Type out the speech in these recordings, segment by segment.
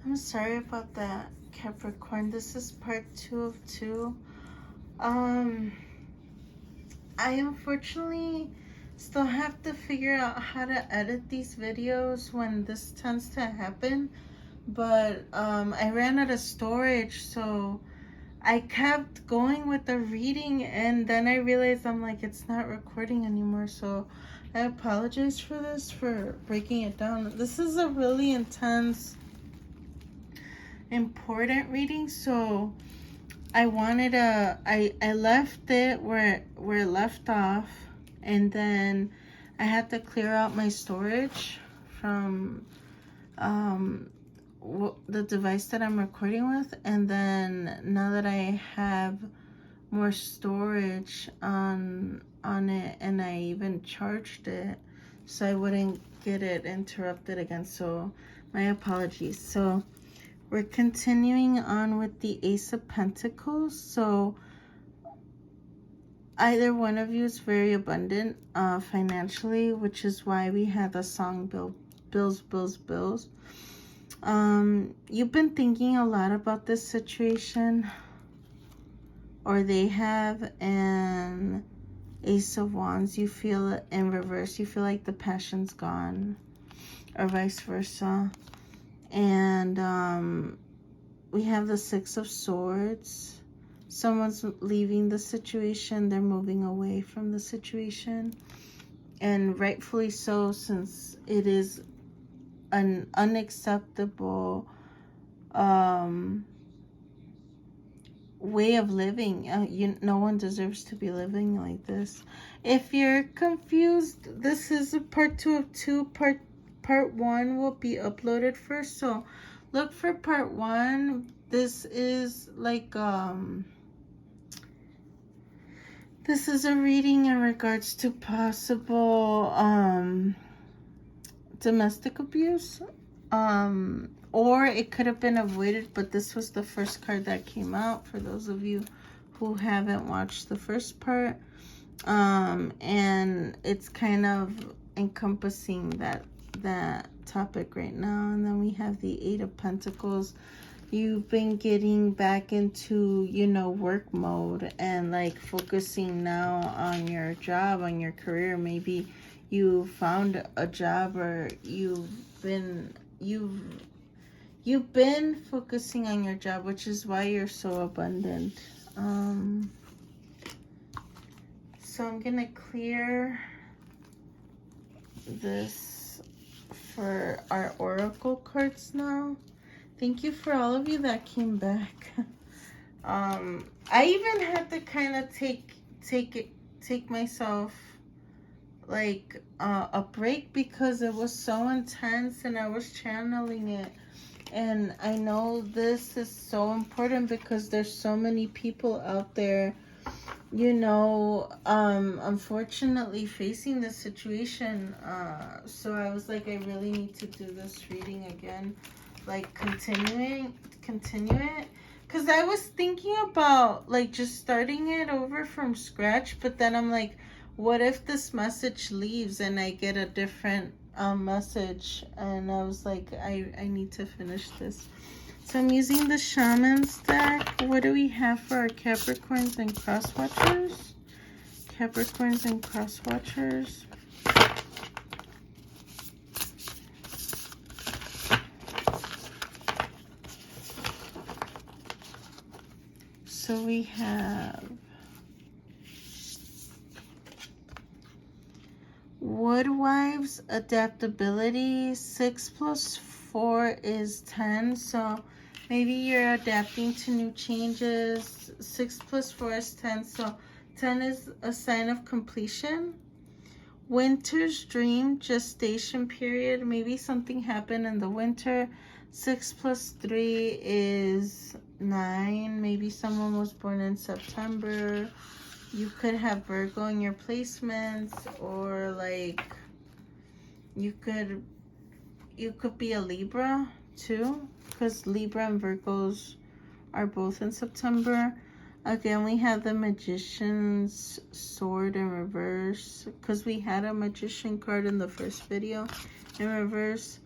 I'm sorry about that, Capricorn. This is part 2 of 2. I unfortunately still have to figure out how to edit these videos when this tends to happen. But I ran out of storage, so I kept going with the reading, and then I realized I'm like, it's not recording anymore. So I apologize for this, for breaking it down. This is a really intense, important reading, so I wanted to I left it where it left off, and then I had to clear out my storage from the device that I'm recording with, and then now that I have more storage on it, and I even charged it so I wouldn't get it interrupted again. So my apologies. So we're continuing on with the Ace of Pentacles. So either one of you is very abundant financially, which is why we had the song Bills, Bills, Bills. You've been thinking a lot about this situation, or they have, and Ace of Wands, you feel it in reverse. You feel like the passion's gone, or vice versa. And we have the Six of Swords. Someone's leaving the situation. They're moving away from the situation. And rightfully so, since it is an unacceptable way of living. No one deserves to be living like this. If you're confused, this is a part 2 of 2. Part 1 will be uploaded first, so look for part 1. This is like this is a reading in regards to possible domestic abuse, or it could have been avoided, but this was the first card that came out for those of you who haven't watched the first part. And it's kind of encompassing that topic right now. And then we have the Eight of Pentacles. You've been getting back into, work mode, and like focusing now on your job, on your career. Maybe you found a job, or you've been focusing on your job, which is why you're so abundant. So I'm gonna clear this for our oracle cards now. Thank you for all of you that came back. I even had to kind of take myself like a break, because it was so intense and I was channeling it. And I know this is so important because there's so many people out there, unfortunately facing this situation. So I was like, I really need to do this reading again, like continue it. Because I was thinking about like just starting it over from scratch, but then I'm like, what if this message leaves and I get a different message? And I was like, I need to finish this. So I'm using the Shaman's deck. What do we have for our Capricorns and Crosswatchers? Capricorns and Crosswatchers. So we have Woodwives, adaptability. 6 plus 4 is 10. So maybe you're adapting to new changes. 6 plus 4 is 10. So 10 is a sign of completion. Winter's dream, gestation period. Maybe something happened in the winter. 6 plus 3 is 9. Maybe someone was born in September. You could have Virgo in your placements, or like you could be a Libra too, because Libra and Virgos are both in September. Again, we have the Magician's sword in reverse, because we had a Magician card in the first video in reverse.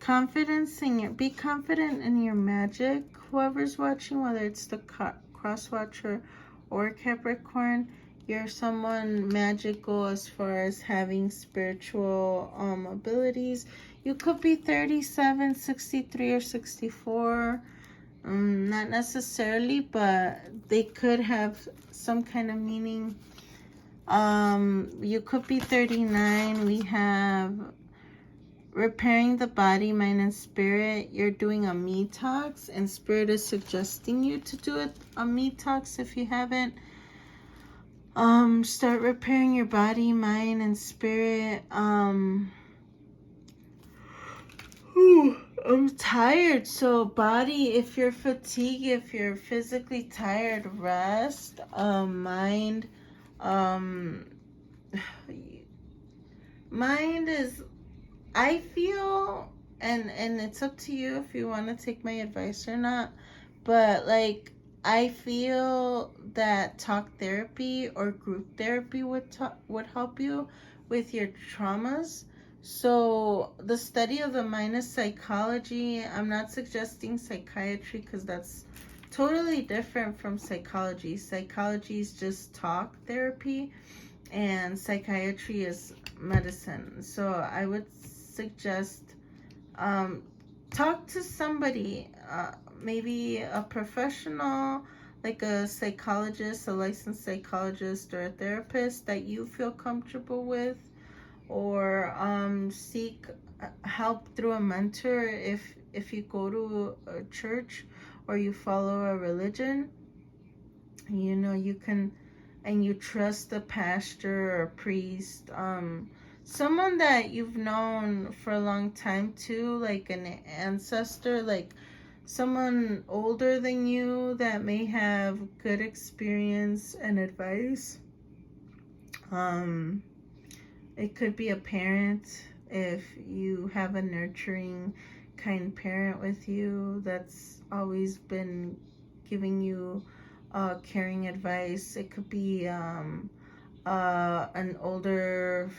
be confident in your magic. Whoever's watching, whether it's the cross watcher or Capricorn, you're someone magical as far as having spiritual abilities. You could be 37, 63, or 64. Not necessarily, but they could have some kind of meaning. You could be 39. We have repairing the body, mind, and spirit. You're doing a detox, and spirit is suggesting you to do a detox if you haven't. Start repairing your body, mind, and spirit. I'm tired. So body, if you're fatigued, if you're physically tired, rest. Mind, mind is, I feel, and it's up to you if you want to take my advice or not, but like, I feel that talk therapy or group therapy would help you with your traumas. So the study of the mind is psychology. I'm not suggesting psychiatry because that's totally different from psychology. Psychology is just talk therapy, and psychiatry is medicine. So I would suggest talk to somebody, maybe a professional, like a psychologist, a licensed psychologist, or a therapist that you feel comfortable with, or seek help through a mentor if you go to a church or you follow a religion. You can, and you trust a pastor or priest, someone that you've known for a long time too, like an ancestor, like someone older than you that may have good experience and advice. It could be a parent if you have a nurturing, kind parent with you that's always been giving you caring advice. It could be an older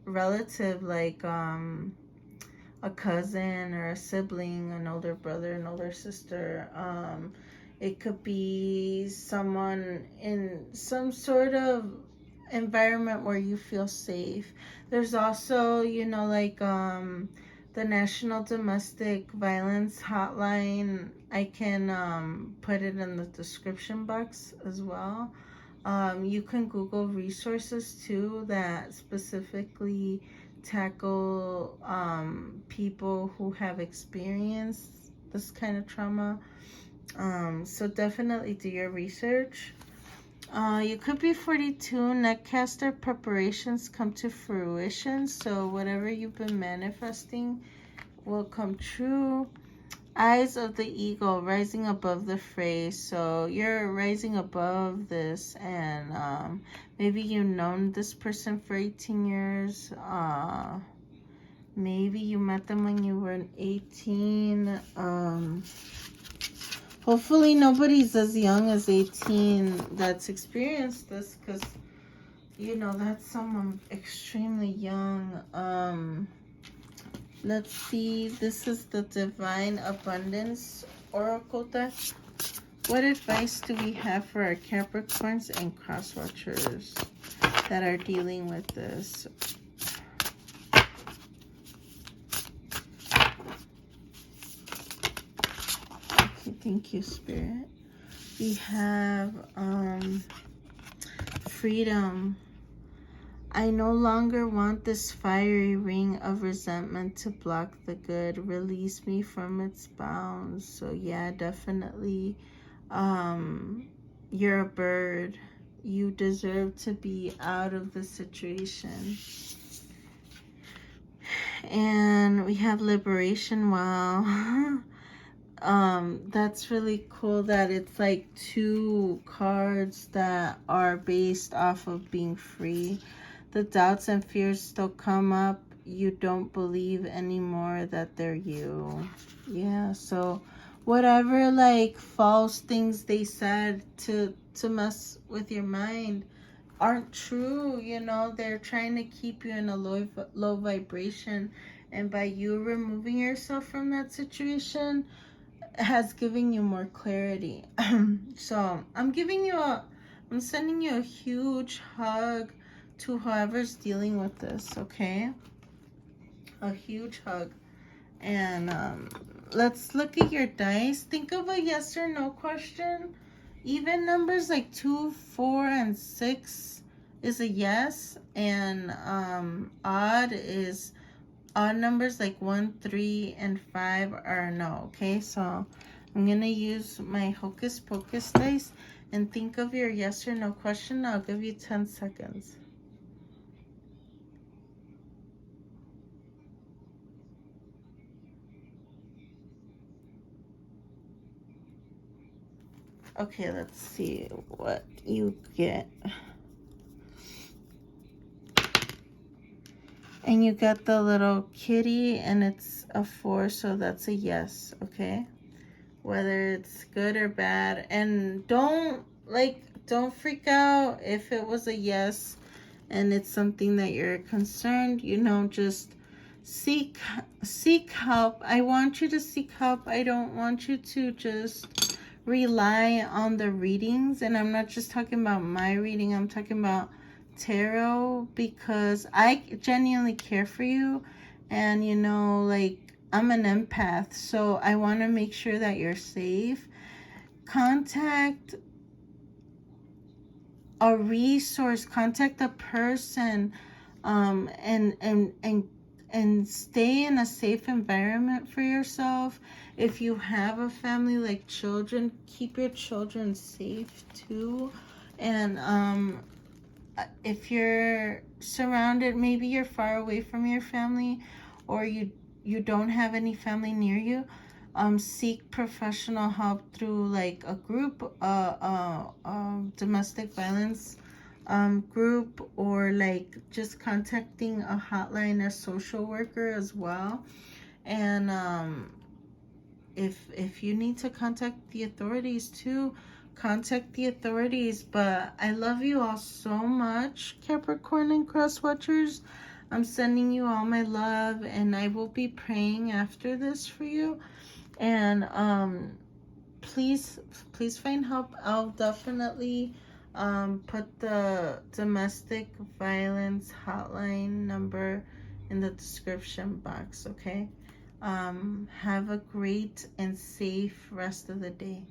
relative, like a cousin or a sibling, an older brother, an older sister. It could be someone in some sort of environment where you feel safe. There's also, like the National Domestic Violence Hotline. I can put it in the description box as well. You can Google resources too that specifically tackle people who have experienced this kind of trauma. So definitely do your research. You could be 42. Netcaster preparations come to fruition. So whatever you've been manifesting will come true. Eyes of the eagle, rising above the fray. So you're rising above this, and maybe you've known this person for 18 years. Maybe you met them when you were 18. Hopefully nobody's as young as 18 that's experienced this, because that's someone extremely young. Let's see, this is the Divine Abundance Oracle deck. What advice do we have for our Capricorns and cross watchers that are dealing with this? Okay, thank you, Spirit. We have freedom. I no longer want this fiery ring of resentment to block the good. Release me from its bounds. So yeah, definitely. You're a bird. You deserve to be out of the situation. And we have liberation. Wow. That's really cool that it's like 2 cards that are based off of being free. The doubts and fears still come up. You don't believe anymore that they're you. Yeah, so whatever like false things they said to mess with your mind aren't true. They're trying to keep you in a low vibration, And by you removing yourself from that situation has given you more clarity. So I'm sending you a huge hug to whoever's dealing with this, okay? A huge hug. And let's look at your dice. Think of a yes or no question. Even numbers like 2, 4, and 6 is a yes. And odd numbers like 1, 3, and 5 are a no. Okay, so I'm going to use my Hocus Pocus dice and think of your yes or no question. I'll give you 10 seconds. Okay, let's see what you get. And you got the little kitty, and it's a 4, so that's a yes, okay? Whether it's good or bad. And don't freak out if it was a yes and it's something that you're concerned, just seek help. I want you to seek help. I don't want you to just rely on the readings. And I'm not just talking about my reading, I'm talking about tarot, because I genuinely care for you. And I'm an empath, so I want to make sure that you're safe. Contact a resource, contact a person, and stay in a safe environment for yourself. If you have a family like children, keep your children safe too. And if you're surrounded, maybe you're far away from your family, or you don't have any family near you, seek professional help through like a group, domestic violence group, or like just contacting a hotline, a social worker as well. And if you need to contact the authorities too, contact the authorities. But I love you all so much, Capricorn and Cross Watchers. I'm sending you all my love, and I will be praying after this for you. And please find help. I'll definitely put the domestic violence hotline number in the description box, okay? Have a great and safe rest of the day.